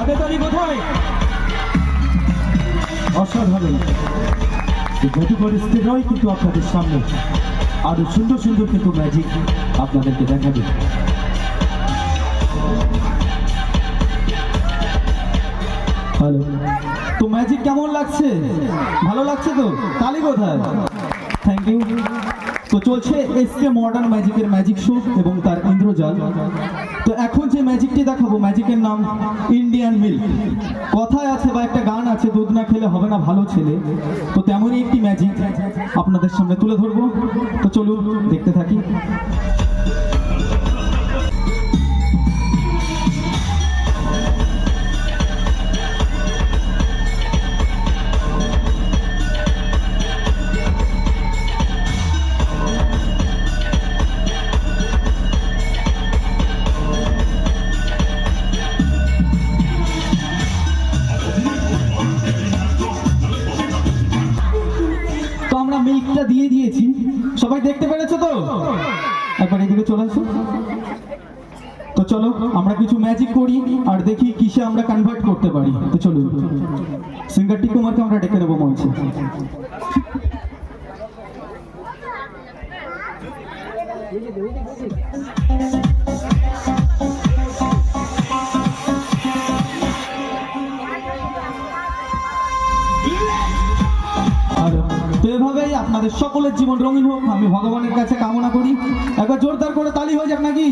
হাতে তালি কোথায়? অসাধারণ। জাদুঘর স্টেজ নয় কিন্তু আপনাদের সামনে আরো সুন্দর সুন্দর কিন্তু ম্যাজিক আপনাদেরকে দেখাবে। হ্যালো, তো ম্যাজিক কেমন লাগছে? ভালো লাগছে তো? তালি কোথায়? Thank you. তো চলছে এসকে মডার্ন ম্যাজিকের ম্যাজিক শো এবং তার ইন্দ্রজাল। তো এখন যে ম্যাজিকটি দেখাবো, ম্যাজিকের নাম ইন্ডিয়ান মিল্ক। কথায় আছে বা একটা গান আছে, দুধ না খেলে হবে না ভালো ছেলে। তো তেমনই একটি ম্যাজিক আপনাদের সামনে তুলে ধরবো। তো চলুন দেখতে থাকি। মিল্কটা দিয়ে দিয়েছি, সবাই দেখতে পেরেছো তো? একবার এদিকে চলে আসো। তো চলো আমরা কিছু ম্যাজিক করি আর দেখি কিসে আমরা কনভার্ট করতে পারি। তো চলো সিঙ্গার টিকুমারকে আমরা ডেকে নেবো মঞ্চে। তো এভাবেই আপনাদের সকলের জীবন রঙিন হোক আমি ভগবানের কাছে কামনা করি। একবার জোরদার করে তালি হয়ে যাক নাকি?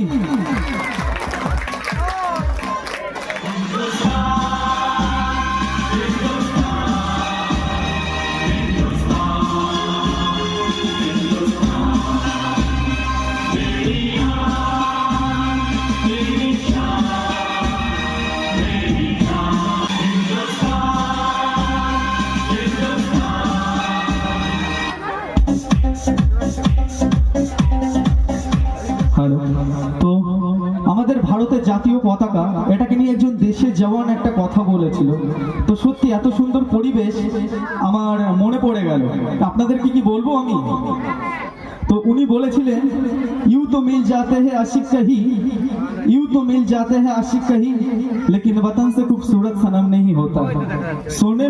তো আমাদের ভারতের জাতীয় পতাকা, এটাকে নিয়ে একজন দেশের জওয়ান একটা কথা বলেছিল। তো সত্যি এত সুন্দর পরিবেশ আমার মনে পড়ে গেল, আপনাদের কি বলবো আমি। তো উনি বলেছিলেন, ইউ তো মিল जाते हैं आशिक कहीं, यूं तो मिल जाते हैं आशिक कहीं, लेकिन वतन से खूबसूरत सनम नहीं होता। सोने